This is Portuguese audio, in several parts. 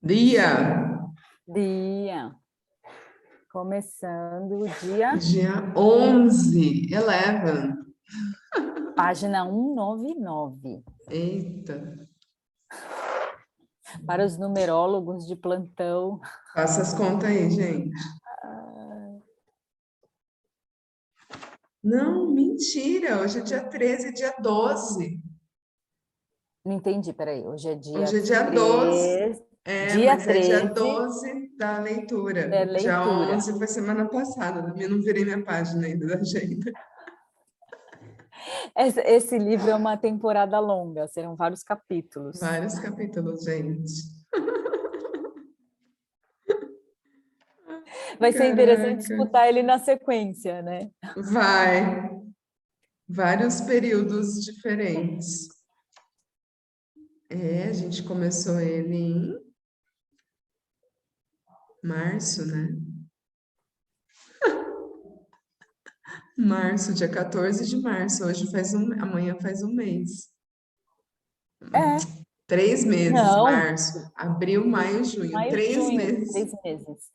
Dia. Dia. Começando o dia... Dia 11. Página 199. Eita. Para os numerólogos de plantão. Faça as contas aí, gente. Não, mentira. Hoje é dia 13, dia 12. Não entendi, peraí. Hoje é dia Hoje é dia 12. 13. Dia Dia 13 é dia 13 12 da leitura. é Dia leitura. 11 foi semana passada. Eu não virei minha página ainda da agenda. Esse livro é uma temporada longa, serão vários capítulos. Vários capítulos, gente. Vai ser interessante Caraca. escutar ele na sequência, né? Vai. Vários períodos diferentes. A gente começou ele em março, né? Março, dia 14 de março. Amanhã faz um mês. É, 3 meses, não, março, abril, maio, junho. maio, Três junho, meses. 3 meses.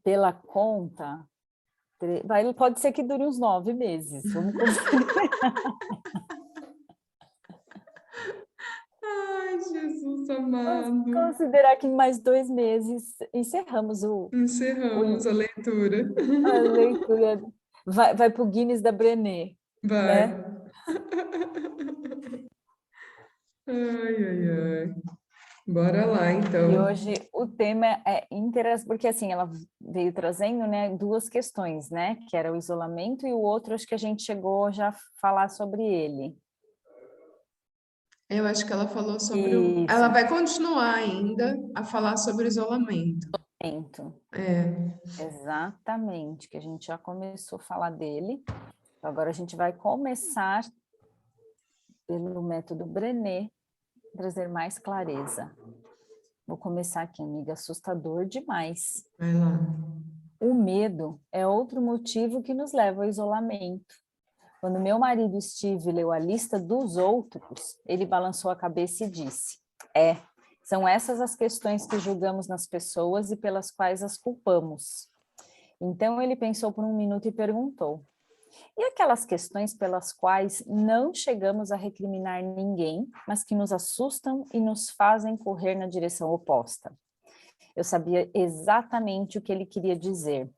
Pela conta, pode ser que dure uns 9 meses, vamos considerar. Ai, Jesus Vamos amado. considerar que em mais 2 meses encerramos Encerramos a leitura. a leitura. Vai para o Guinness da Brené, Vai. né? Ai, ai, ai. Bora lá, E então. hoje o tema é porque assim, ela veio trazendo, né, duas questões, né, que era o isolamento e o outro, acho que a gente chegou já a falar sobre ele. Eu acho que ela falou sobre o. Ela Isso, vai continuar ainda a falar sobre o isolamento. É. exatamente, que a gente já começou a falar dele. Agora a gente vai começar pelo método Brené, trazer mais clareza. Vou começar aqui, amiga, assustador demais. Vai lá. O medo é outro motivo que nos leva ao isolamento. Quando meu marido Steve leu a lista dos outros, ele balançou a cabeça e disse: são essas as questões que julgamos nas pessoas e pelas quais as culpamos. Então ele pensou por um minuto e perguntou: e aquelas questões pelas quais não chegamos a recriminar ninguém, mas que nos assustam e nos fazem correr na direção oposta? Eu sabia exatamente o que ele queria dizer.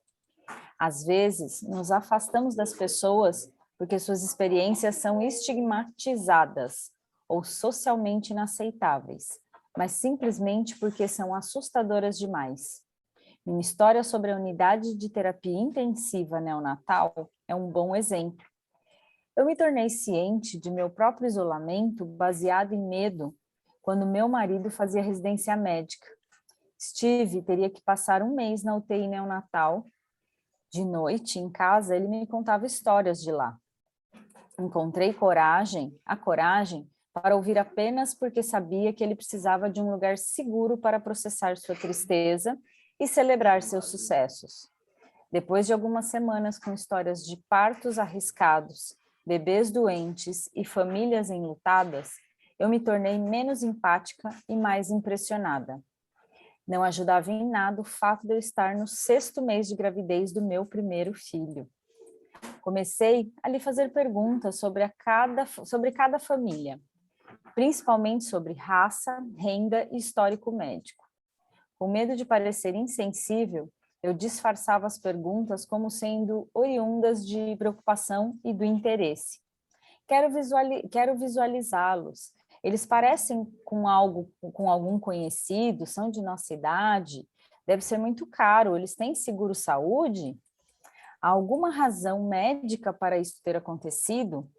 Às vezes, nos afastamos das pessoas porque suas experiências são estigmatizadas ou socialmente inaceitáveis, mas simplesmente porque são assustadoras demais. Uma história sobre a unidade de terapia intensiva neonatal é um bom exemplo. Eu me tornei ciente de meu próprio isolamento baseado em medo quando meu marido fazia residência médica. Steve teria que passar um mês na UTI neonatal. De noite, em casa, ele me contava histórias de lá. Encontrei a coragem, para ouvir apenas porque sabia que ele precisava de um lugar seguro para processar sua tristeza e celebrar seus sucessos. Depois de algumas semanas com histórias de partos arriscados, bebês doentes e famílias enlutadas, eu me tornei menos empática e mais impressionada. Não ajudava em nada o fato de eu estar no 6º mês de gravidez do meu primeiro filho. Comecei a lhe fazer perguntas sobre cada família, principalmente sobre raça, renda e histórico médico. Com medo de parecer insensível, eu disfarçava as perguntas como sendo oriundas de preocupação e do interesse. Quero visualizá-los. Eles parecem com algum conhecido, são de nossa idade, deve ser muito caro, eles têm seguro-saúde? Há alguma razão médica para isso ter acontecido?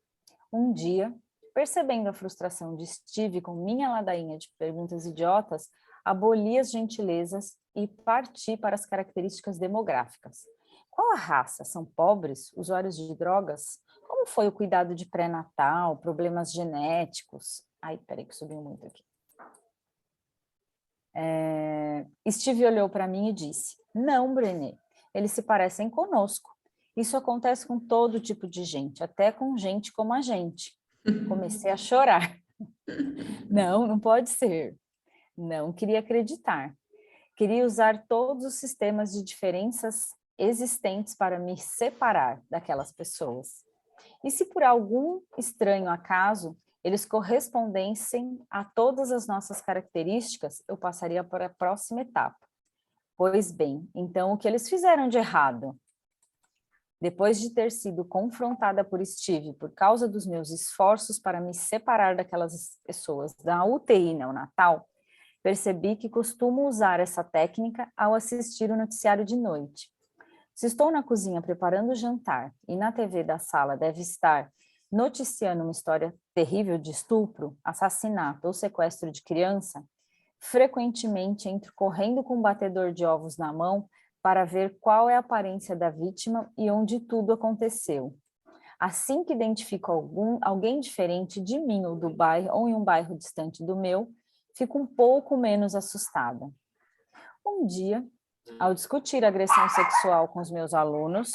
Um dia, percebendo a frustração de Steve com minha ladainha de perguntas idiotas, aboli as gentilezas e parti para as características demográficas. Qual a raça? São pobres? Usuários de drogas? Como foi o cuidado de pré-natal? Problemas genéticos? Ai, peraí que subiu muito aqui. Steve olhou para mim e disse: não, Brené, eles se parecem conosco. Isso acontece com todo tipo de gente, até com gente como a gente. Comecei a chorar. Não pode ser. Não queria acreditar. Queria usar todos os sistemas de diferenças existentes para me separar daquelas pessoas. E se por algum estranho acaso eles correspondessem a todas as nossas características, eu passaria para a próxima etapa. Pois bem, então o que eles fizeram de errado? Depois de ter sido confrontada por Steve por causa dos meus esforços para me separar daquelas pessoas da UTI neonatal, percebi que costumo usar essa técnica ao assistir o noticiário de noite. Se estou na cozinha preparando o jantar e na TV da sala deve estar noticiando uma história terrível de estupro, assassinato ou sequestro de criança, frequentemente entro correndo com um batedor de ovos na mão para ver qual é a aparência da vítima e onde tudo aconteceu. Assim que identifico alguém diferente de mim ou do bairro ou em um bairro distante do meu, fico um pouco menos assustada. Um dia, ao discutir agressão sexual com os meus alunos...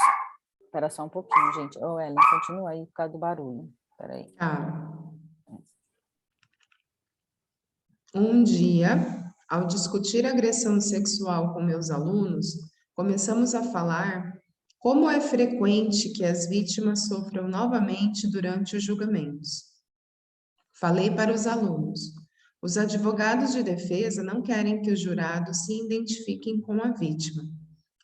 Espera só um pouquinho, gente. Ô, Ellen, continua aí por causa do barulho. Espera aí. Um dia, ao discutir agressão sexual com meus alunos, começamos a falar como é frequente que as vítimas sofram novamente durante os julgamentos. Falei para os alunos: os advogados de defesa não querem que os jurados se identifiquem com a vítima,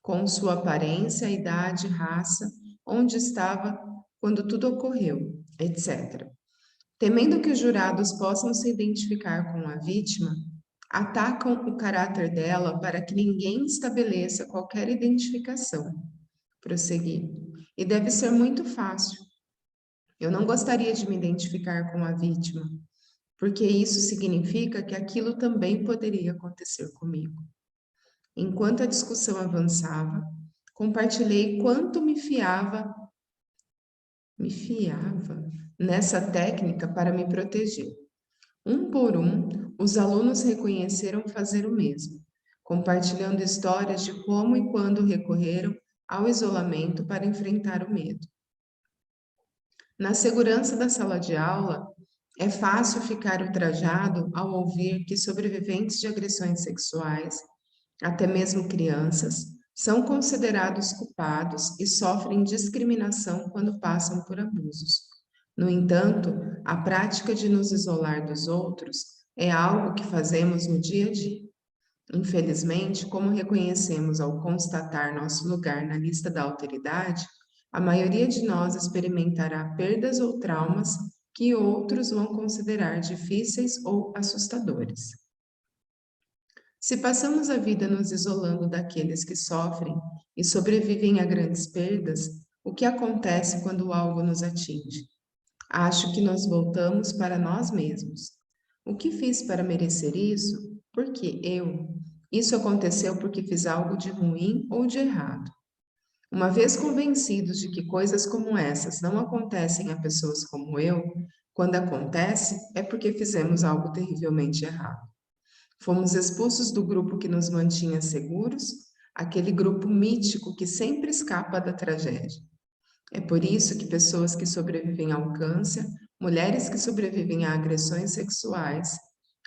com sua aparência, idade, raça, onde estava quando tudo ocorreu, etc. Temendo que os jurados possam se identificar com a vítima, atacam o caráter dela para que ninguém estabeleça qualquer identificação. Prossegui. E deve ser muito fácil. Eu não gostaria de me identificar com a vítima, porque isso significa que aquilo também poderia acontecer comigo. Enquanto a discussão avançava, compartilhei quanto me fiava nessa técnica para me proteger. Um por um, os alunos reconheceram fazer o mesmo, compartilhando histórias de como e quando recorreram ao isolamento para enfrentar o medo. Na segurança da sala de aula, é fácil ficar ultrajado ao ouvir que sobreviventes de agressões sexuais, até mesmo crianças, são considerados culpados e sofrem discriminação quando passam por abusos. No entanto, a prática de nos isolar dos outros é algo que fazemos no dia a dia. Infelizmente, como reconhecemos ao constatar nosso lugar na lista da alteridade, a maioria de nós experimentará perdas ou traumas que outros vão considerar difíceis ou assustadores. Se passamos a vida nos isolando daqueles que sofrem e sobrevivem a grandes perdas, o que acontece quando algo nos atinge? Acho que nós voltamos para nós mesmos. O que fiz para merecer isso? Por que eu? Isso aconteceu porque fiz algo de ruim ou de errado. Uma vez convencidos de que coisas como essas não acontecem a pessoas como eu, quando acontece, é porque fizemos algo terrivelmente errado. Fomos expulsos do grupo que nos mantinha seguros, aquele grupo mítico que sempre escapa da tragédia. É por isso que pessoas que sobrevivem ao câncer, mulheres que sobrevivem a agressões sexuais,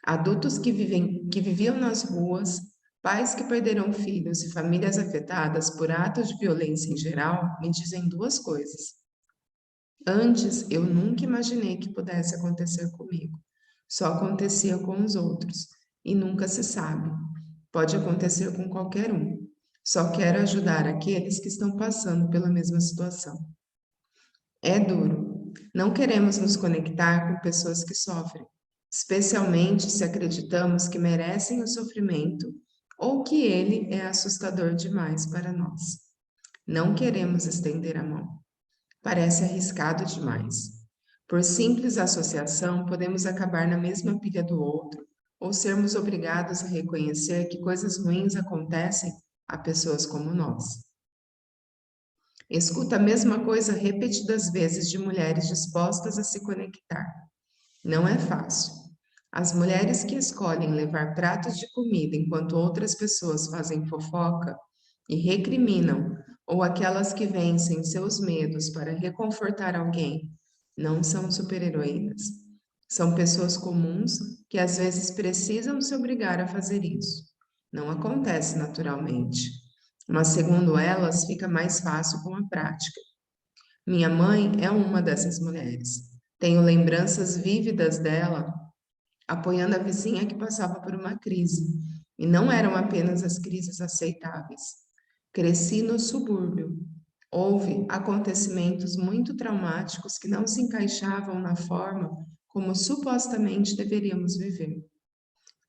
adultos que viviam nas ruas, pais que perderam filhos e famílias afetadas por atos de violência em geral, me dizem duas coisas. Antes, eu nunca imaginei que pudesse acontecer comigo. Só acontecia com os outros. E nunca se sabe. Pode acontecer com qualquer um. Só quero ajudar aqueles que estão passando pela mesma situação. É duro. Não queremos nos conectar com pessoas que sofrem, especialmente se acreditamos que merecem o sofrimento ou que ele é assustador demais para nós. Não queremos estender a mão. Parece arriscado demais. Por simples associação, podemos acabar na mesma pilha do outro ou sermos obrigados a reconhecer que coisas ruins acontecem a pessoas como nós. Escuta a mesma coisa repetidas vezes de mulheres dispostas a se conectar. Não é fácil. As mulheres que escolhem levar pratos de comida enquanto outras pessoas fazem fofoca e recriminam, ou aquelas que vencem seus medos para reconfortar alguém, não são super-heroínas. São pessoas comuns que às vezes precisam se obrigar a fazer isso. Não acontece naturalmente, mas segundo elas, fica mais fácil com a prática. Minha mãe é uma dessas mulheres. Tenho lembranças vívidas dela apoiando a vizinha que passava por uma crise. E não eram apenas as crises aceitáveis. Cresci no subúrbio. Houve acontecimentos muito traumáticos que não se encaixavam na forma como supostamente deveríamos viver.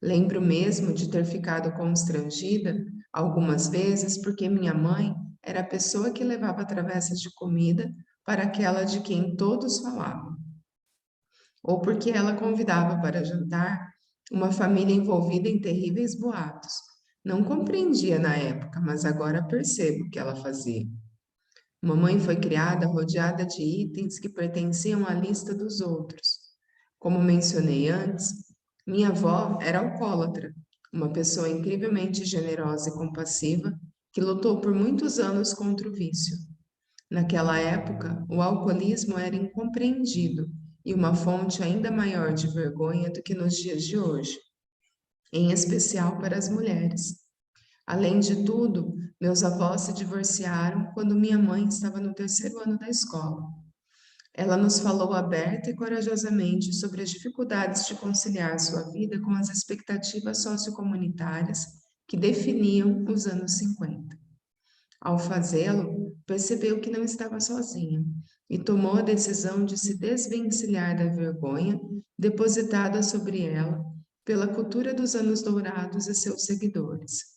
Lembro mesmo de ter ficado constrangida algumas vezes porque minha mãe era a pessoa que levava travessas de comida para aquela de quem todos falavam, ou porque ela convidava para jantar uma família envolvida em terríveis boatos. Não compreendia na época, mas agora percebo o que ela fazia. Mamãe foi criada rodeada de itens que pertenciam à lista dos outros. Como mencionei antes, minha avó era alcoólatra, uma pessoa incrivelmente generosa e compassiva que lutou por muitos anos contra o vício. Naquela época, o alcoolismo era incompreendido e uma fonte ainda maior de vergonha do que nos dias de hoje, em especial para as mulheres. Além de tudo, meus avós se divorciaram quando minha mãe estava no terceiro ano da escola. Ela nos falou aberta e corajosamente sobre as dificuldades de conciliar sua vida com as expectativas sociocomunitárias que definiam os anos 50. Ao fazê-lo, percebeu que não estava sozinha e tomou a decisão de se desvencilhar da vergonha depositada sobre ela pela cultura dos anos dourados e seus seguidores.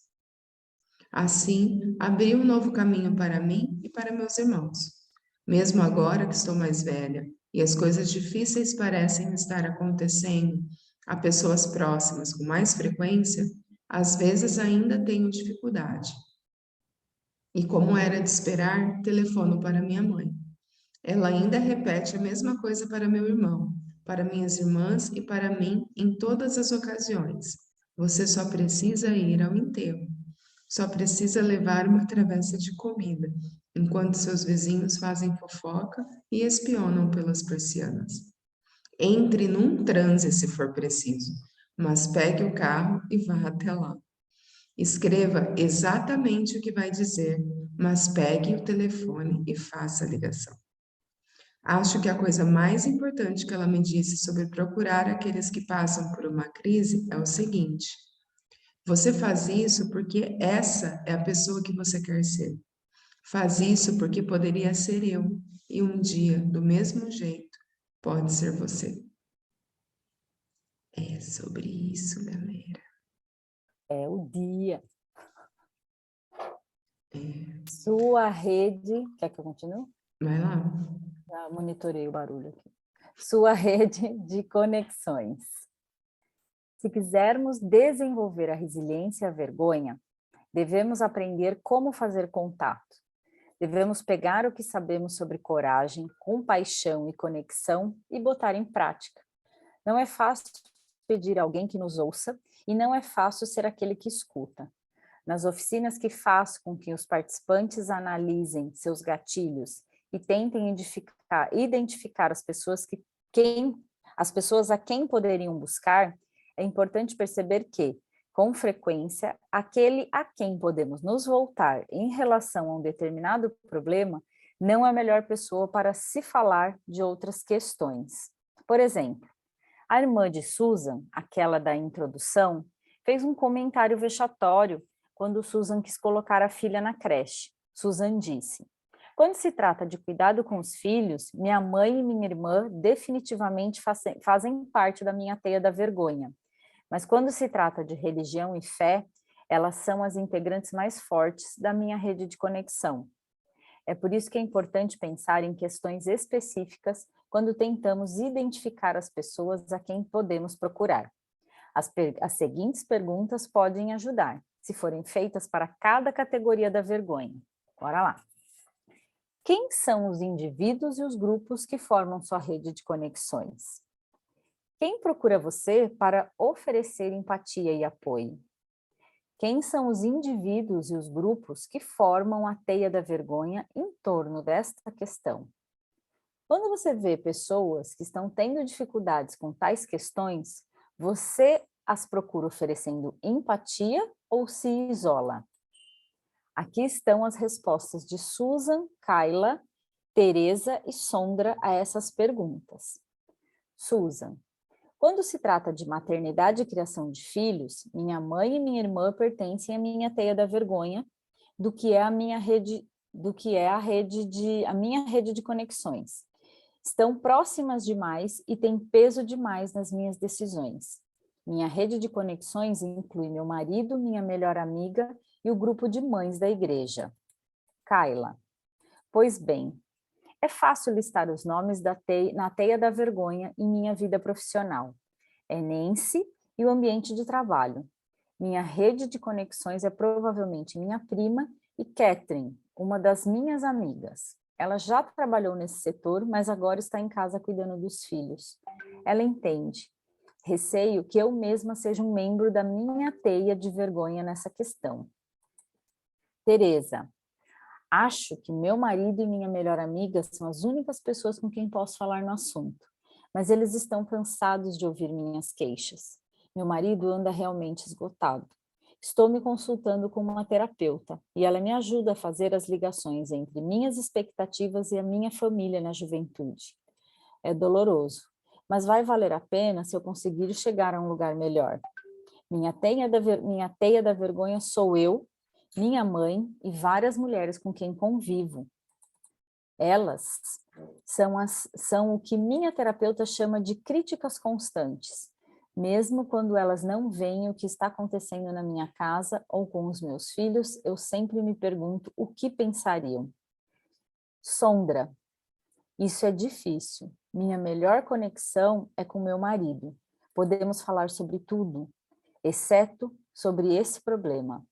Assim, abriu um novo caminho para mim e para meus irmãos. Mesmo agora que estou mais velha e as coisas difíceis parecem estar acontecendo a pessoas próximas com mais frequência, às vezes ainda tenho dificuldade. E como era de esperar, telefono para minha mãe. Ela ainda repete a mesma coisa para meu irmão, para minhas irmãs e para mim em todas as ocasiões. Você só precisa ir ao enterro. Só precisa levar uma travessa de comida, enquanto seus vizinhos fazem fofoca e espionam pelas persianas. Entre num transe se for preciso, mas pegue o carro e vá até lá. Escreva exatamente o que vai dizer, mas pegue o telefone e faça a ligação. Acho que a coisa mais importante que ela me disse sobre procurar aqueles que passam por uma crise é o seguinte: você faz isso porque essa é a pessoa que você quer ser. Faz isso porque poderia ser eu, e um dia, do mesmo jeito, pode ser você. É sobre isso, galera. É o dia. É. Sua rede... Quer que eu continue? Vai lá. Já monitorei o barulho aqui. Sua rede de conexões. Se quisermos desenvolver a resiliência e a vergonha, devemos aprender como fazer contato. Devemos pegar o que sabemos sobre coragem, compaixão e conexão e botar em prática. Não é fácil pedir a alguém que nos ouça e não é fácil ser aquele que escuta. Nas oficinas que faço com que os participantes analisem seus gatilhos e tentem identificar as pessoas a quem poderiam buscar, é importante perceber que, com frequência, aquele a quem podemos nos voltar em relação a um determinado problema não é a melhor pessoa para se falar de outras questões. Por exemplo, a irmã de Susan, aquela da introdução, fez um comentário vexatório quando Susan quis colocar a filha na creche. Susan disse: quando se trata de cuidado com os filhos, minha mãe e minha irmã definitivamente fazem parte da minha teia da vergonha. Mas quando se trata de religião e fé, elas são as integrantes mais fortes da minha rede de conexão. É por isso que é importante pensar em questões específicas quando tentamos identificar as pessoas a quem podemos procurar. As seguintes perguntas podem ajudar, se forem feitas para cada categoria da vergonha. Bora lá. Quem são os indivíduos e os grupos que formam sua rede de conexões? Quem procura você para oferecer empatia e apoio? Quem são os indivíduos e os grupos que formam a teia da vergonha em torno desta questão? Quando você vê pessoas que estão tendo dificuldades com tais questões, você as procura oferecendo empatia ou se isola? Aqui estão as respostas de Susan, Kayla, Teresa e Sondra a essas perguntas. Susan: quando se trata de maternidade e criação de filhos, minha mãe e minha irmã pertencem à minha teia da vergonha, do que é a minha rede, a minha rede de conexões. Estão próximas demais e têm peso demais nas minhas decisões. Minha rede de conexões inclui meu marido, minha melhor amiga e o grupo de mães da igreja. Kayla: pois bem, é fácil listar os nomes na teia da vergonha em minha vida profissional. É Nancy e o ambiente de trabalho. Minha rede de conexões é provavelmente minha prima e Catherine, uma das minhas amigas. Ela já trabalhou nesse setor, mas agora está em casa cuidando dos filhos. Ela entende. Receio que eu mesma seja um membro da minha teia de vergonha nessa questão. Teresa: acho que meu marido e minha melhor amiga são as únicas pessoas com quem posso falar no assunto, mas eles estão cansados de ouvir minhas queixas. Meu marido anda realmente esgotado. Estou me consultando com uma terapeuta e ela me ajuda a fazer as ligações entre minhas expectativas e a minha família na juventude. É doloroso, mas vai valer a pena se eu conseguir chegar a um lugar melhor. Minha teia da vergonha sou eu, minha mãe e várias mulheres com quem convivo. Elas são o que minha terapeuta chama de críticas constantes. Mesmo quando elas não veem o que está acontecendo na minha casa ou com os meus filhos, eu sempre me pergunto o que pensariam. Sondra: isso é difícil. Minha melhor conexão é com meu marido. Podemos falar sobre tudo, exceto sobre esse problema.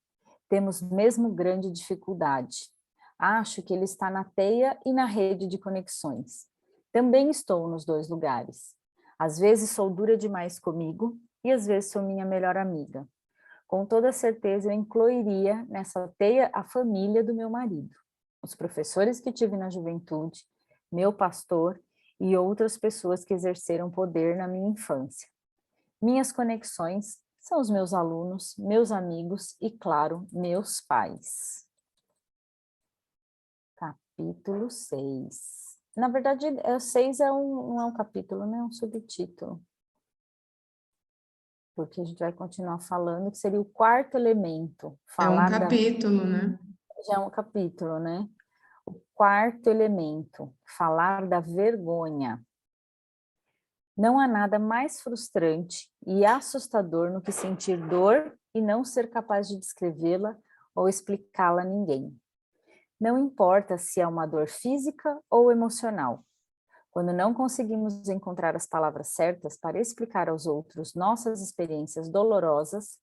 Temos mesmo grande dificuldade. Acho que ele está na teia e na rede de conexões. Também estou nos dois lugares. Às vezes sou dura demais comigo e às vezes sou minha melhor amiga. Com toda certeza eu incluiria nessa teia a família do meu marido, os professores que tive na juventude, meu pastor e outras pessoas que exerceram poder na minha infância. Minhas conexões são os meus alunos, meus amigos e, claro, meus pais. Capítulo 6. Na verdade, 6 não é um capítulo, né? É um subtítulo. Porque a gente vai continuar falando, que seria o quarto elemento. É um capítulo, né? Já é um capítulo, né? O quarto elemento, falar da vergonha. Não há nada mais frustrante e assustador no que sentir dor e não ser capaz de descrevê-la ou explicá-la a ninguém. Não importa se é uma dor física ou emocional. Quando não conseguimos encontrar as palavras certas para explicar aos outros nossas experiências dolorosas,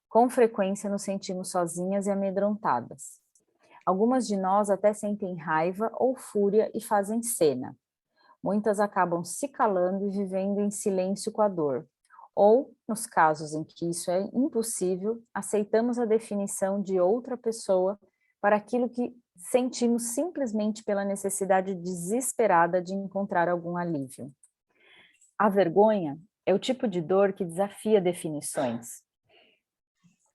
com frequência nos sentimos sozinhas e amedrontadas. Algumas de nós até sentem raiva ou fúria e fazem cena. Muitas acabam se calando e vivendo em silêncio com a dor. Ou, nos casos em que isso é impossível, aceitamos a definição de outra pessoa para aquilo que sentimos simplesmente pela necessidade desesperada de encontrar algum alívio. A vergonha é o tipo de dor que desafia definições.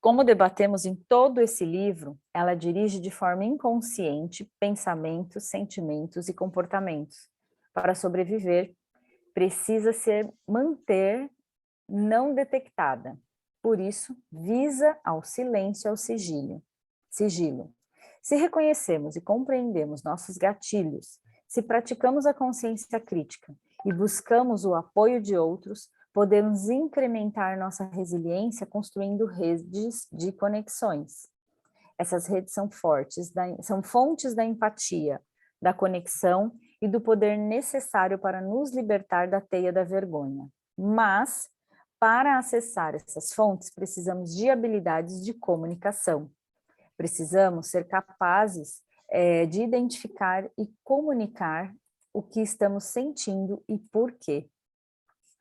Como debatemos em todo esse livro, ela dirige de forma inconsciente pensamentos, sentimentos e comportamentos. Para sobreviver, precisa manter não detectada. Por isso, visa ao silêncio, ao sigilo. Se reconhecemos e compreendemos nossos gatilhos, se praticamos a consciência crítica e buscamos o apoio de outros, podemos incrementar nossa resiliência construindo redes de conexões. Essas redes são são fontes da empatia, da conexão e do poder necessário para nos libertar da teia da vergonha. Mas, para acessar essas fontes, precisamos de habilidades de comunicação. Precisamos ser capazes de identificar e comunicar o que estamos sentindo e por quê.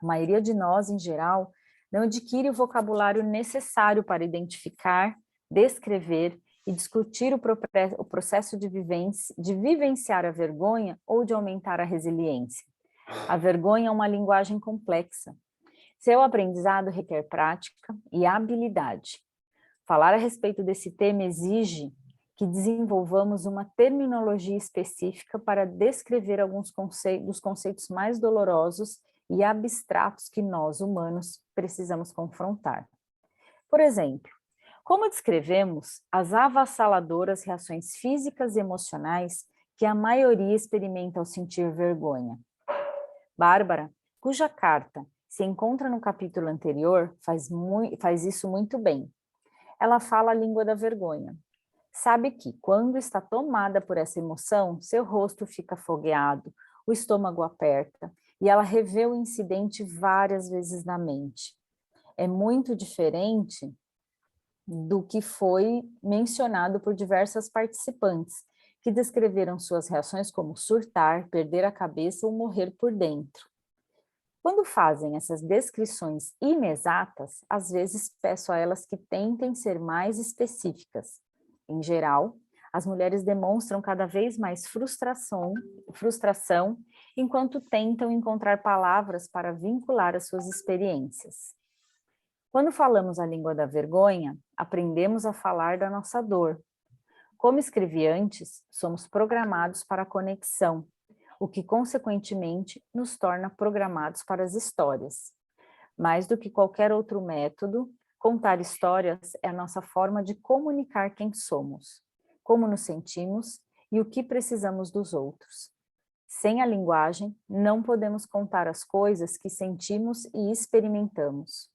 A maioria de nós, em geral, não adquire o vocabulário necessário para identificar, descrever e discutir o processo de vivenciar a vergonha ou de aumentar a resiliência. A vergonha é uma linguagem complexa. Seu aprendizado requer prática e habilidade. Falar a respeito desse tema exige que desenvolvamos uma terminologia específica para descrever alguns dos conceitos mais dolorosos e abstratos que nós, humanos, precisamos confrontar. Por exemplo, como descrevemos as avassaladoras reações físicas e emocionais que a maioria experimenta ao sentir vergonha? Bárbara, cuja carta se encontra no capítulo anterior, faz isso muito bem. Ela fala a língua da vergonha. Sabe que, quando está tomada por essa emoção, seu rosto fica fogueado, o estômago aperta, e ela revê o incidente várias vezes na mente. É muito diferente do que foi mencionado por diversas participantes, que descreveram suas reações como surtar, perder a cabeça ou morrer por dentro. Quando fazem essas descrições inexatas, às vezes peço a elas que tentem ser mais específicas. Em geral, as mulheres demonstram cada vez mais frustração enquanto tentam encontrar palavras para vincular as suas experiências. Quando falamos a língua da vergonha, aprendemos a falar da nossa dor. Como escrevi antes, somos programados para a conexão, o que, consequentemente, nos torna programados para as histórias. Mais do que qualquer outro método, contar histórias é a nossa forma de comunicar quem somos, como nos sentimos e o que precisamos dos outros. Sem a linguagem, não podemos contar as coisas que sentimos e experimentamos.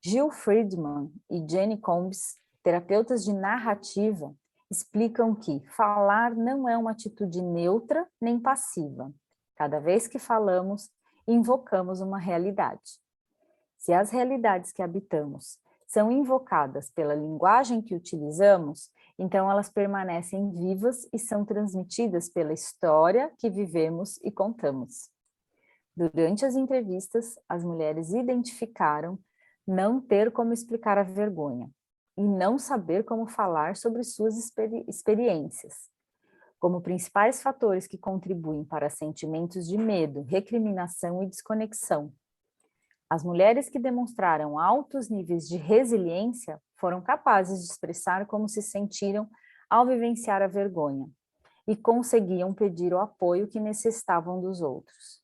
Jill Friedman e Jenny Combs, terapeutas de narrativa, explicam que falar não é uma atitude neutra nem passiva. Cada vez que falamos, invocamos uma realidade. Se as realidades que habitamos são invocadas pela linguagem que utilizamos, então elas permanecem vivas e são transmitidas pela história que vivemos e contamos. Durante as entrevistas, as mulheres identificaram não ter como explicar a vergonha e não saber como falar sobre suas experiências. Como principais fatores que contribuem para sentimentos de medo, recriminação e desconexão. As mulheres que demonstraram altos níveis de resiliência foram capazes de expressar como se sentiram ao vivenciar a vergonha e conseguiam pedir o apoio que necessitavam dos outros.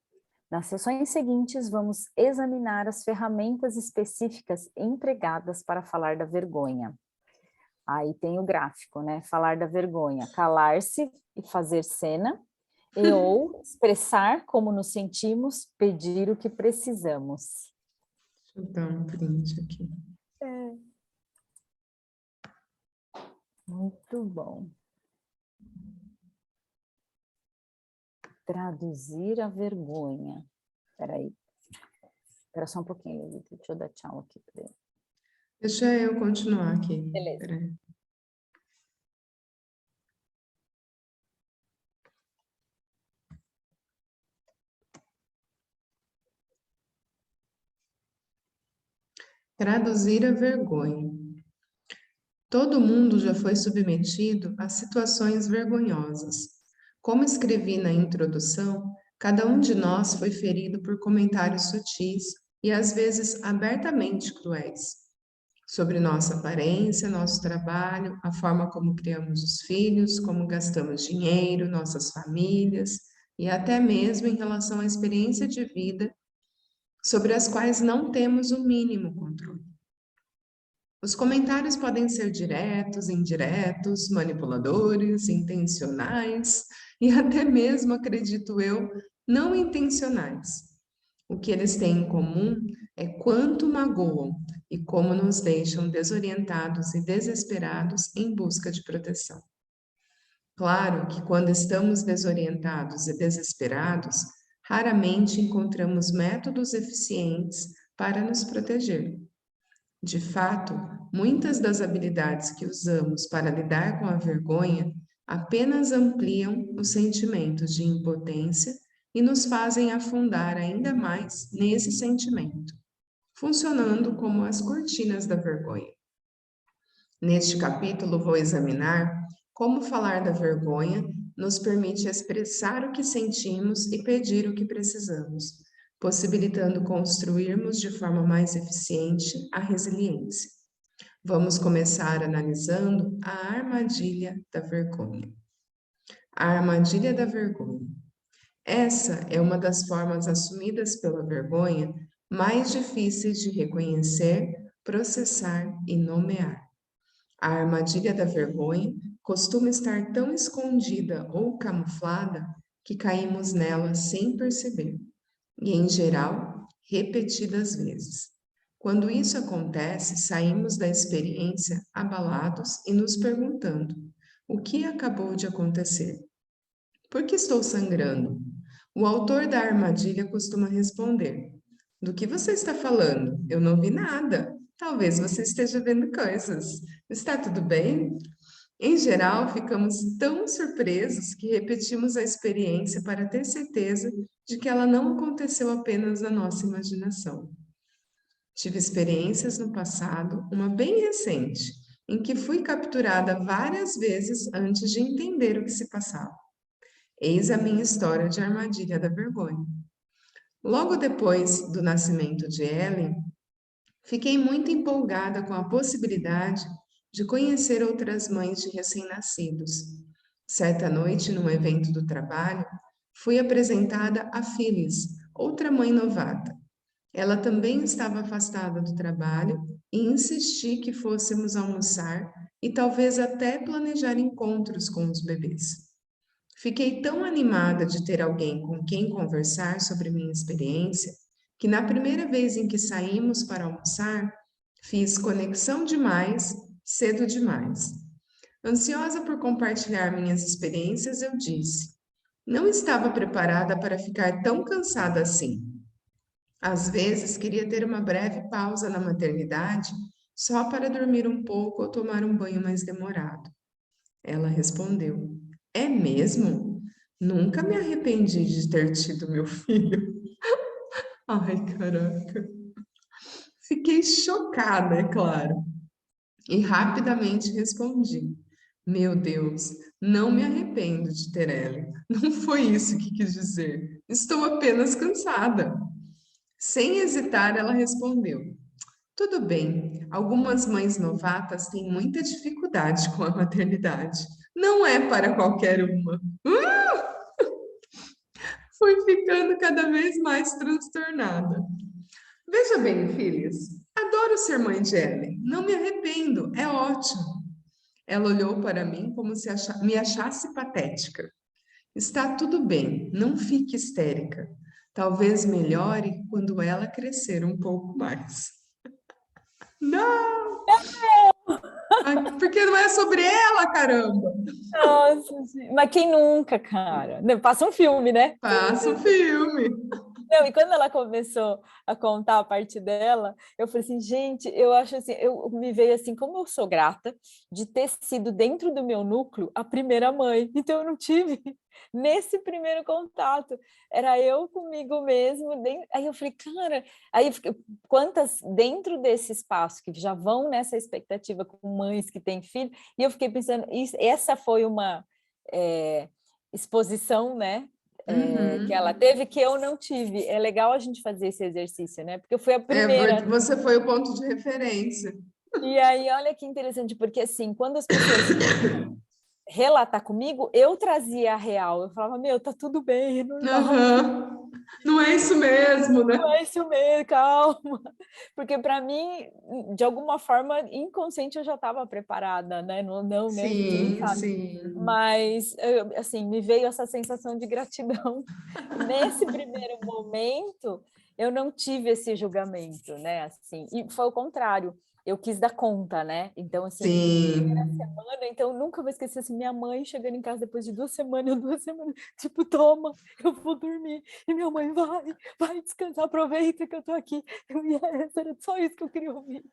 Nas sessões seguintes, vamos examinar as ferramentas específicas empregadas para falar da vergonha. Aí tem o gráfico, né? Falar da vergonha, calar-se e fazer cena, e ou expressar como nos sentimos, pedir o que precisamos. Deixa eu dar um print aqui. Muito bom. Traduzir a vergonha. Espera só um pouquinho, deixa eu dar tchau aqui para ele. Deixa eu continuar aqui. Beleza. Peraí. Traduzir a vergonha. Todo mundo já foi submetido a situações vergonhosas. Como escrevi na introdução, cada um de nós foi ferido por comentários sutis e às vezes abertamente cruéis sobre nossa aparência, nosso trabalho, a forma como criamos os filhos, como gastamos dinheiro, nossas famílias e até mesmo em relação à experiência de vida sobre as quais não temos o mínimo controle. Os comentários podem ser diretos, indiretos, manipuladores, intencionais e até mesmo, acredito eu, não intencionais. O que eles têm em comum é quanto magoam e como nos deixam desorientados e desesperados em busca de proteção. Claro que quando estamos desorientados e desesperados, raramente encontramos métodos eficientes para nos proteger. De fato, muitas das habilidades que usamos para lidar com a vergonha apenas ampliam os sentimentos de impotência e nos fazem afundar ainda mais nesse sentimento, funcionando como as cortinas da vergonha. Neste capítulo, vou examinar como falar da vergonha nos permite expressar o que sentimos e pedir o que precisamos, possibilitando construirmos de forma mais eficiente a resiliência. Vamos começar analisando a armadilha da vergonha. A armadilha da vergonha. Essa é uma das formas assumidas pela vergonha mais difíceis de reconhecer, processar e nomear. A armadilha da vergonha costuma estar tão escondida ou camuflada que caímos nela sem perceber, e, em geral, repetidas vezes. Quando isso acontece, saímos da experiência abalados e nos perguntando: o que acabou de acontecer? Por que estou sangrando? O autor da armadilha costuma responder: do que você está falando? Eu não vi nada. Talvez você esteja vendo coisas. Está tudo bem? Em geral, ficamos tão surpresos que repetimos a experiência para ter certeza de que ela não aconteceu apenas na nossa imaginação. Tive experiências no passado, uma bem recente, em que fui capturada várias vezes antes de entender o que se passava. Eis a minha história de armadilha da vergonha. Logo depois do nascimento de Ellen, fiquei muito empolgada com a possibilidade de conhecer outras mães de recém-nascidos. Certa noite, num evento do trabalho, fui apresentada a Phyllis, outra mãe novata. Ela também estava afastada do trabalho e insisti que fôssemos almoçar e talvez até planejar encontros com os bebês. Fiquei tão animada de ter alguém com quem conversar sobre minha experiência que na primeira vez em que saímos para almoçar, fiz conexão demais, cedo demais. Ansiosa por compartilhar minhas experiências, eu disse: não estava preparada para ficar tão cansada assim. Às vezes, queria ter uma breve pausa na maternidade só para dormir um pouco ou tomar um banho mais demorado. Ela respondeu: é mesmo? Nunca me arrependi de ter tido meu filho. Ai, caraca. Fiquei chocada, é claro, e rapidamente respondi: meu Deus, não me arrependo de ter ela. Não foi isso que quis dizer. Estou apenas cansada. Sem hesitar, ela respondeu: tudo bem, algumas mães novatas têm muita dificuldade com a maternidade. Não é para qualquer uma. Fui ficando cada vez mais transtornada. Veja bem, filhas, adoro ser mãe de Ellen. Não me arrependo, é ótimo. Ela olhou para mim como se me achasse patética. Está tudo bem, não fique histérica. Talvez melhore quando ela crescer um pouco mais. Não! Porque não é sobre ela, caramba! Nossa, mas quem nunca, cara? Passa um filme, né? Passa o filme. Não, e quando ela começou a contar a parte dela, eu falei assim, gente, eu acho assim, eu me veio assim, como eu sou grata de ter sido dentro do meu núcleo a primeira mãe. Então eu não tive nesse primeiro contato. Era eu comigo mesmo. Aí eu falei, cara, aí quantas dentro desse espaço que já vão nessa expectativa com mães que têm filho, e eu fiquei pensando, essa foi uma exposição, né? Que ela teve, que eu não tive. É legal a gente fazer esse exercício, né? Porque eu fui a primeira. Você foi o ponto de referência. E aí, olha que interessante, porque assim, quando as pessoas relatar comigo, eu trazia a real. Eu falava, meu, tá tudo bem, é normal. Não é isso mesmo, né? Não é isso mesmo, calma. Porque para mim, de alguma forma, inconsciente eu já estava preparada, né? Não, né? A gente não Sim, sabe. sim. Mas, assim, me veio essa sensação de gratidão. Nesse primeiro momento, eu não tive esse julgamento, né? Assim, e foi o contrário. Eu quis dar conta, né? Então, assim, primeira Sim. semana, então eu nunca vou esquecer assim, minha mãe chegando em casa depois de 2 semanas, tipo, toma, eu vou dormir. E minha mãe, vai descansar, aproveita que eu tô aqui. Era só isso que eu queria ouvir.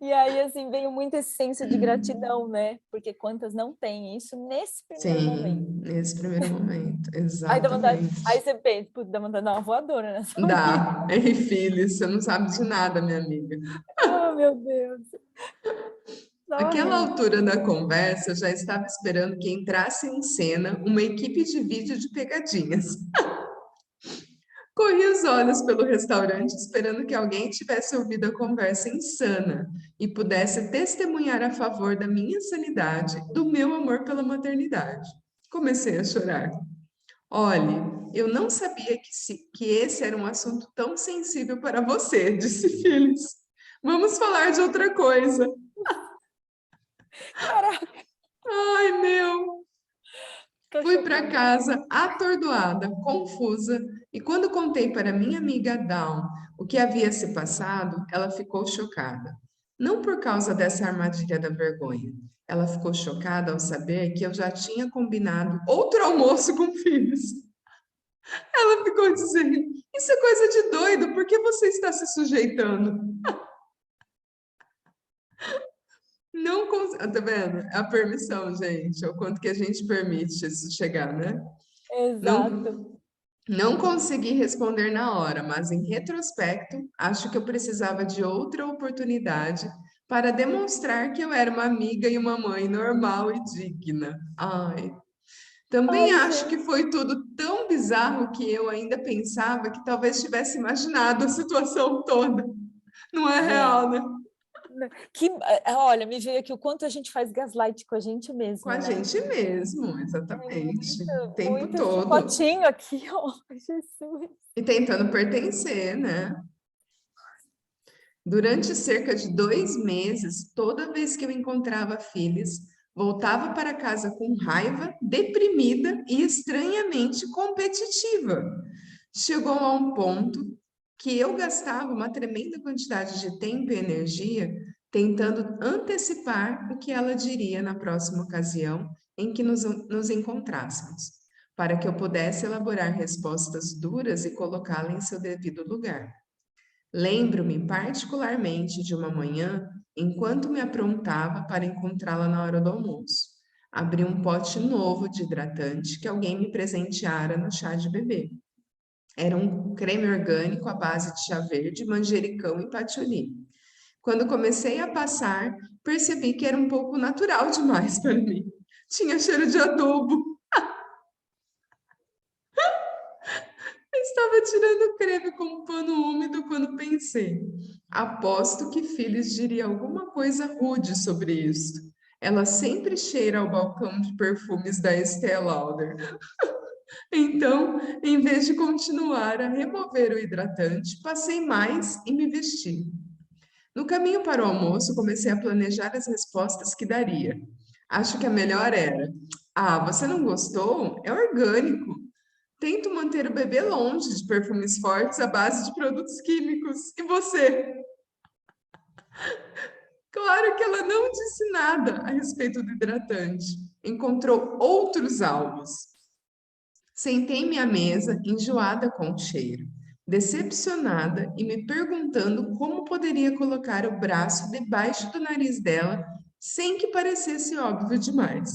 E aí, assim, veio muito esse senso de gratidão, né? Porque quantas não têm isso nesse primeiro momento. Sim, nesse primeiro momento, Aí dá vontade, exatamente. aí você pensa, putz, dá vontade de dar uma voadora nessa menina. Dá. Ei, filho, você não sabe de nada, minha amiga. Oh, meu Deus. Naquela Ai, altura da conversa, eu já estava esperando que entrasse em cena uma equipe de vídeo de pegadinhas. Corri os olhos pelo restaurante, esperando que alguém tivesse ouvido a conversa insana e pudesse testemunhar a favor da minha sanidade, do meu amor pela maternidade. Comecei a chorar. Olhe, eu não sabia que esse era um assunto tão sensível para você, disse Phyllis. Vamos falar de outra coisa. caraca, Ai, meu! tô Fui para chocada. casa atordoada, confusa, e quando contei para minha amiga Dawn o que havia se passado, ela ficou chocada. Não por causa dessa armadilha da vergonha. Ela ficou chocada ao saber que eu já tinha combinado outro almoço com filhos. Ela ficou dizendo: Isso é coisa de doido, por que você está se sujeitando? Não, tá vendo? A permissão, gente, é o quanto que a gente permite isso chegar, né? Exato. Não, não consegui responder na hora, mas em retrospecto, acho que eu precisava de outra oportunidade para demonstrar que eu era uma amiga e uma mãe normal e digna. Ai, também Ai, acho que gente. foi tudo tão bizarro que eu ainda pensava que talvez tivesse imaginado a situação toda. Não é Gente, real, né? olha, me veio aqui o quanto a gente faz gaslight com a gente Com mesmo, a né? gente mesmo, É exatamente. O muito, tempo muito esse todo. potinho aqui, ó, Jesus. E tentando pertencer, né? Durante cerca de 2 meses, toda vez que eu encontrava Phyllis, voltava para casa com raiva, deprimida e estranhamente competitiva. Chegou a um ponto que eu gastava uma tremenda quantidade de tempo e energia tentando antecipar o que ela diria na próxima ocasião em que nos encontrássemos, para que eu pudesse elaborar respostas duras e colocá-la em seu devido lugar. Lembro-me particularmente de uma manhã, enquanto me aprontava para encontrá-la na hora do almoço. Abri um pote novo de hidratante que alguém me presenteara no chá de bebê. Era um creme orgânico à base de chá verde, manjericão e patchouli. Quando comecei a passar, percebi que era um pouco natural demais para mim. Tinha cheiro de adubo. Estava tirando creme com um pano úmido quando pensei. Aposto que Phyllis diria alguma coisa rude sobre isso. Ela sempre cheira ao balcão de perfumes da Estée Lauder. Então, em vez de continuar a remover o hidratante, passei mais e me vesti. No caminho para o almoço, comecei a planejar as respostas que daria. Acho que a melhor era: Ah, você não gostou? É orgânico. Tento manter o bebê longe de perfumes fortes à base de produtos químicos. E você? Claro que ela não disse nada a respeito do hidratante. Encontrou outros alvos. Sentei-me à mesa, enjoada com o cheiro, decepcionada e me perguntando como poderia colocar o braço debaixo do nariz dela sem que parecesse óbvio demais.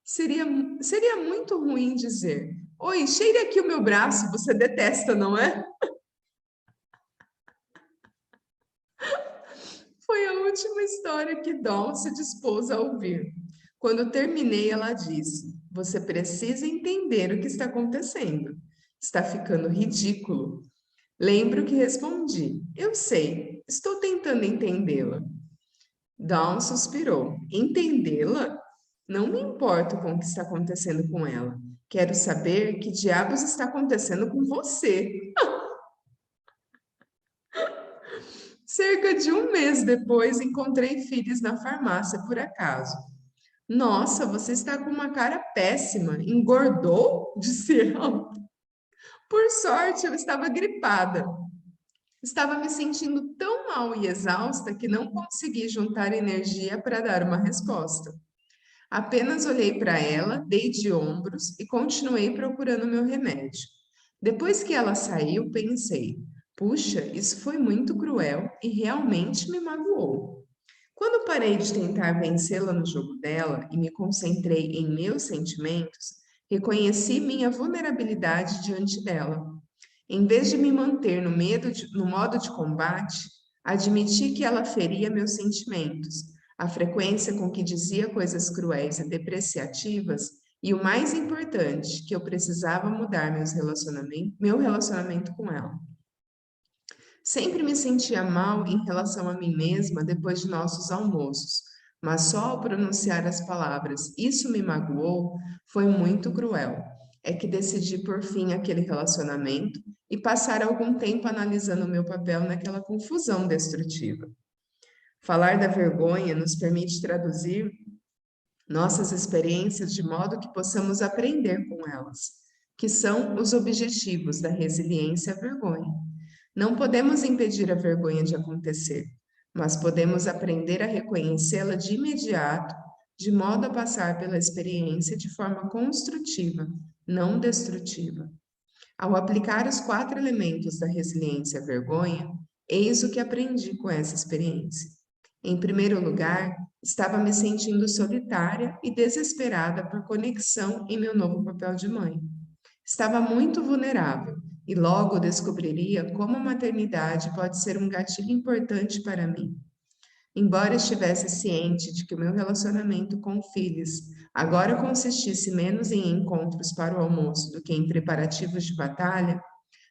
Seria, seria muito ruim dizer: Oi, cheire aqui o meu braço, você detesta, não é? Foi a última história que Dawn se dispôs a ouvir. Quando terminei, ela disse: Você precisa entender o que está acontecendo. Está ficando ridículo. Lembro que respondi: Eu sei, estou tentando entendê-la. Dawn suspirou: Entendê-la? Não me importo com o que está acontecendo com ela. Quero saber que diabos está acontecendo com você. Cerca de um mês depois, encontrei Phyllis na farmácia por acaso. Nossa, você está com uma cara péssima. Engordou? Disse ela. Por sorte, eu estava gripada. Estava me sentindo tão mal e exausta que não consegui juntar energia para dar uma resposta. Apenas olhei para ela, dei de ombros e continuei procurando meu remédio. Depois que ela saiu, pensei: puxa, isso foi muito cruel e realmente me magoou. Quando parei de tentar vencê-la no jogo dela e me concentrei em meus sentimentos, reconheci minha vulnerabilidade diante dela. Em vez de me manter no modo de combate, admiti que ela feria meus sentimentos, a frequência com que dizia coisas cruéis e depreciativas, e o mais importante, que eu precisava mudar meu relacionamento com ela. Sempre me sentia mal em relação a mim mesma depois de nossos almoços, mas só ao pronunciar as palavras "isso me magoou" foi muito cruel. É que decidi por fim aquele relacionamento e passar algum tempo analisando o meu papel naquela confusão destrutiva. Falar da vergonha nos permite traduzir nossas experiências de modo que possamos aprender com elas, que são os objetivos da resiliência à vergonha. Não podemos impedir a vergonha de acontecer, mas podemos aprender a reconhecê-la de imediato, de modo a passar pela experiência de forma construtiva, não destrutiva. Ao aplicar os 4 elementos da resiliência à vergonha, eis o que aprendi com essa experiência. Em primeiro lugar, estava me sentindo solitária e desesperada por conexão em meu novo papel de mãe. Estava muito vulnerável e logo descobriria como a maternidade pode ser um gatilho importante para mim. Embora estivesse ciente de que o meu relacionamento com filhos agora consistisse menos em encontros para o almoço do que em preparativos de batalha,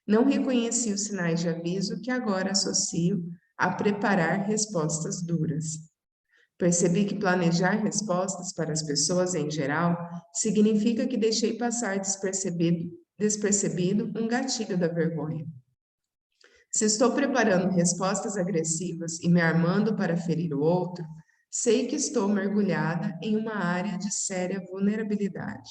não reconheci os sinais de aviso que agora associo a preparar respostas duras. Percebi que planejar respostas para as pessoas em geral significa que deixei passar despercebido um gatilho da vergonha. Se estou preparando respostas agressivas e me armando para ferir o outro, sei que estou mergulhada em uma área de séria vulnerabilidade.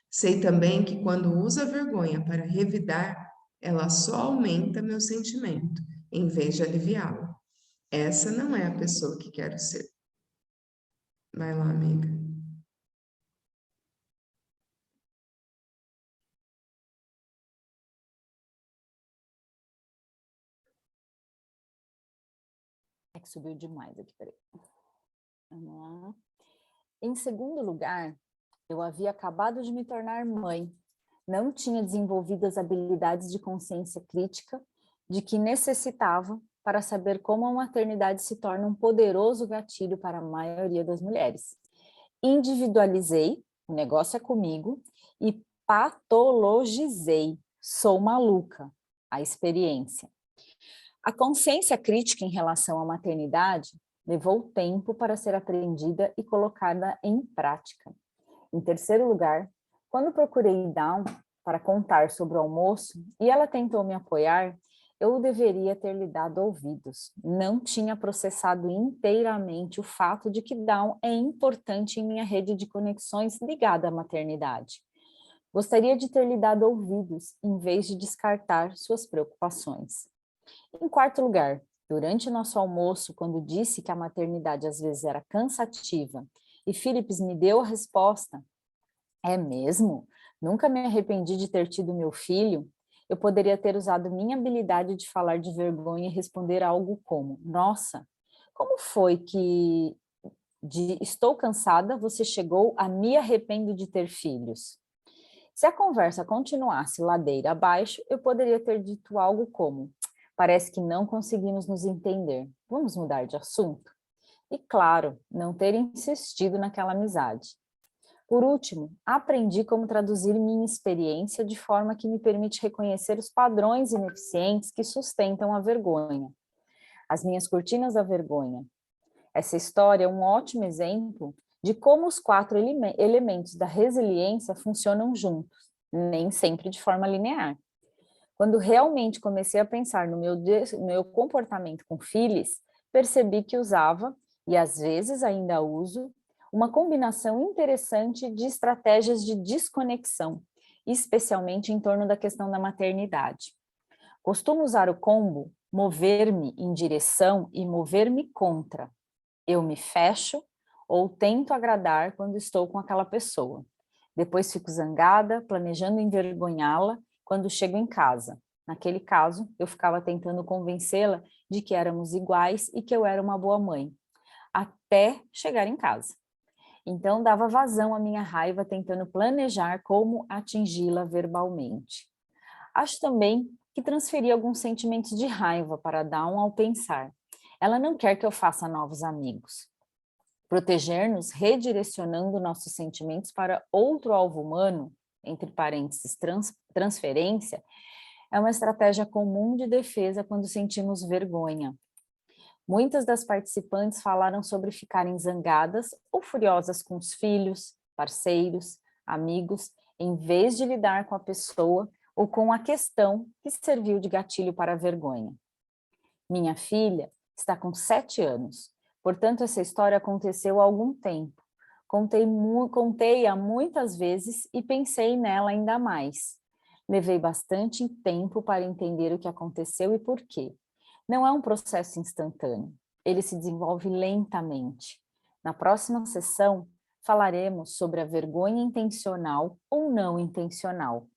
Sei também que quando uso a vergonha para revidar, ela só aumenta meu sentimento, em vez de aliviá-lo. Essa não é a pessoa que quero ser. Vai lá, amiga. É que subiu demais aqui, peraí. Vamos lá. Em segundo lugar, eu havia acabado de me tornar mãe. Não tinha desenvolvido as habilidades de consciência crítica de que necessitava para saber como a maternidade se torna um poderoso gatilho para a maioria das mulheres. Individualizei, o negócio é comigo, e patologizei, sou maluca, a experiência. A consciência crítica em relação à maternidade levou tempo para ser aprendida e colocada em prática. Em terceiro lugar, quando procurei Dawn para contar sobre o almoço e ela tentou me apoiar, eu deveria ter lhe dado ouvidos. Não tinha processado inteiramente o fato de que Dawn é importante em minha rede de conexões ligada à maternidade. Gostaria de ter lhe dado ouvidos, em vez de descartar suas preocupações. Em quarto lugar, durante nosso almoço, quando disse que a maternidade às vezes era cansativa, e Philips me deu a resposta, é mesmo? Nunca me arrependi de ter tido meu filho? Eu poderia ter usado minha habilidade de falar de vergonha e responder algo como, nossa, como foi que de estou cansada, você chegou a me arrependo de ter filhos? Se a conversa continuasse ladeira abaixo, eu poderia ter dito algo como, parece que não conseguimos nos entender, vamos mudar de assunto? E claro, não ter insistido naquela amizade. Por último, aprendi como traduzir minha experiência de forma que me permite reconhecer os padrões ineficientes que sustentam a vergonha. As minhas cortinas da vergonha. Essa história é um ótimo exemplo de como os 4 elementos da resiliência funcionam juntos, nem sempre de forma linear. Quando realmente comecei a pensar no meu comportamento com filhos, percebi que usava, e às vezes ainda uso, uma combinação interessante de estratégias de desconexão, especialmente em torno da questão da maternidade. Costumo usar o combo mover-me em direção e mover-me contra. Eu me fecho ou tento agradar quando estou com aquela pessoa. Depois fico zangada, planejando envergonhá-la quando chego em casa. Naquele caso, eu ficava tentando convencê-la de que éramos iguais e que eu era uma boa mãe, até chegar em casa. Então, dava vazão à minha raiva tentando planejar como atingi-la verbalmente. Acho também que transferi alguns sentimentos de raiva para Dawn ao pensar. Ela não quer que eu faça novos amigos. Proteger-nos redirecionando nossos sentimentos para outro alvo humano, entre parênteses, transferência, é uma estratégia comum de defesa quando sentimos vergonha. Muitas das participantes falaram sobre ficarem zangadas ou furiosas com os filhos, parceiros, amigos, em vez de lidar com a pessoa ou com a questão que serviu de gatilho para a vergonha. Minha filha está com 7 anos, portanto essa história aconteceu há algum tempo. Contei-a muitas vezes e pensei nela ainda mais. Levei bastante tempo para entender o que aconteceu e por quê. Não é um processo instantâneo, ele se desenvolve lentamente. Na próxima sessão, falaremos sobre a vergonha intencional ou não intencional.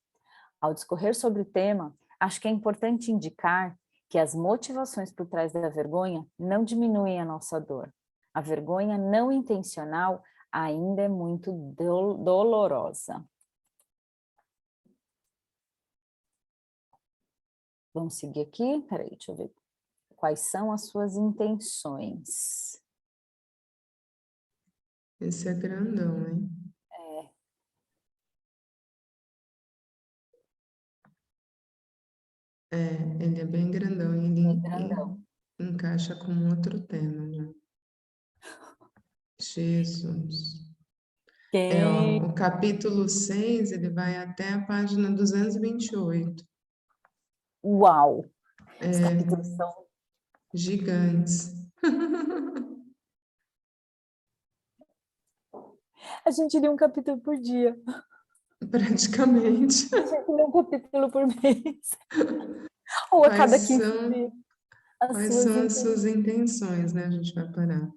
Ao discorrer sobre o tema, acho que é importante indicar que as motivações por trás da vergonha não diminuem a nossa dor. A vergonha não intencional ainda é muito dolorosa. Vamos seguir aqui? Peraí, deixa eu ver. Quais são as suas intenções? Esse é grandão, hein? Ele é bem grandão e É ele grandão. encaixa com outro tema, né? Jesus. Ó, o capítulo 6, ele vai até a página 228. Uau! Os É, capítulos são... gigantes. A gente lê um capítulo por dia. Praticamente. A gente lê um capítulo por mês. Ou a Quais cada 15 são, dias. As quais suas são as intenções. suas intenções, né? A gente vai parar.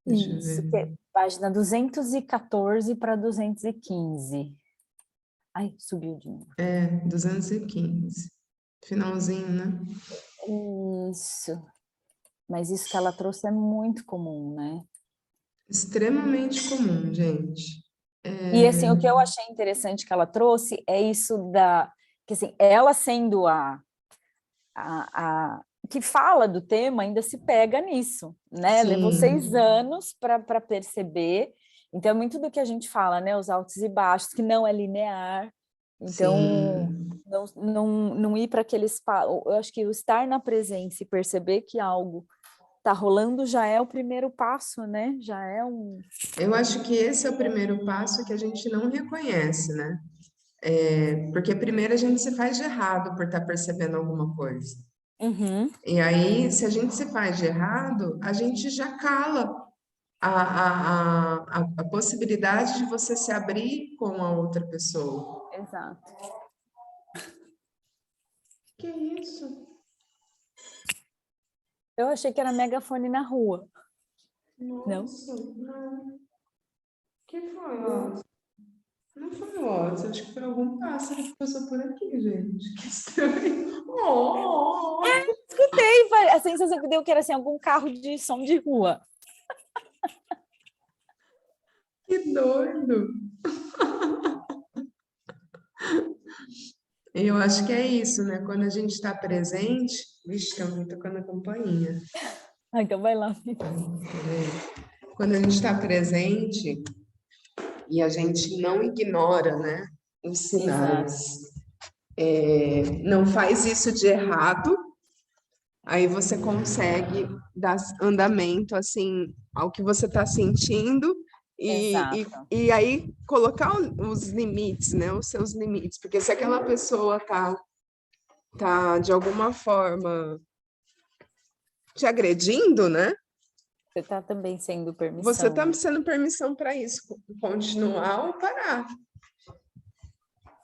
Deixa eu Isso, ver. que é página 214 para 215. Ai, subiu de novo. 215. Finalzinho, né? Isso. Mas isso que ela trouxe é muito comum, né? Extremamente comum, gente. E assim, o que eu achei interessante que ela trouxe é isso que assim, ela sendo a que fala do tema, ainda se pega nisso, né? Levou 6 Sim, anos para perceber. Então, é muito do que a gente fala, né? Os altos e baixos, que não é linear. Então, sim. não ir para aqueles... Eu acho que o estar na presença e perceber que algo está rolando já é o primeiro passo, né? Já é um... Eu acho que esse é o primeiro passo que a gente não reconhece, né? Porque primeiro a gente se faz de errado por estar percebendo alguma coisa. Uhum, E aí, se a gente se faz de errado, a gente já cala a possibilidade de você se abrir com a outra pessoa. exato. Que isso? Eu achei que era megafone na rua. Não? Nossa, não. Que foi, Oz? Não foi o Oz, acho que foi algum pássaro que passou por aqui, gente. Que estranho. Oh, Escutei, a sensação que deu que era assim, algum carro de som de rua. que doido. Eu acho que é isso, né? Quando a gente está presente. Vixe, estão me tocando a campainha. Ah, então vai lá. Peraí. Quando a gente está presente e a gente não ignora, né, os Exato. sinais, não faz isso de errado, aí você consegue dar andamento assim ao que você está sentindo Exato. e aí colocar os limites, né, os seus limites, porque se aquela pessoa tá de alguma forma te agredindo, né? Você está também sendo Você permissão, está né? sendo permissão para isso, continuar ou parar.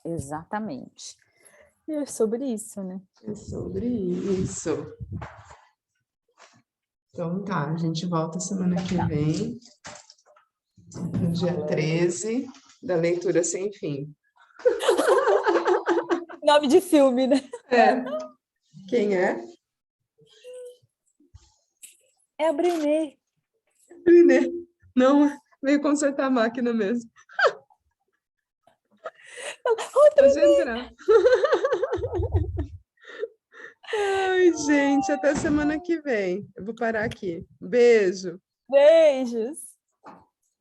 Exatamente. E é sobre isso, né? É sobre isso. Então tá, a gente volta semana que Tá. vem, no dia 13 da leitura sem fim. Nome de filme, né? É. Quem é? É a Brené. Né? Não, veio consertar a máquina mesmo. Pode entrar. Ai, gente, até semana que vem. Eu vou parar aqui. Beijo. Beijos.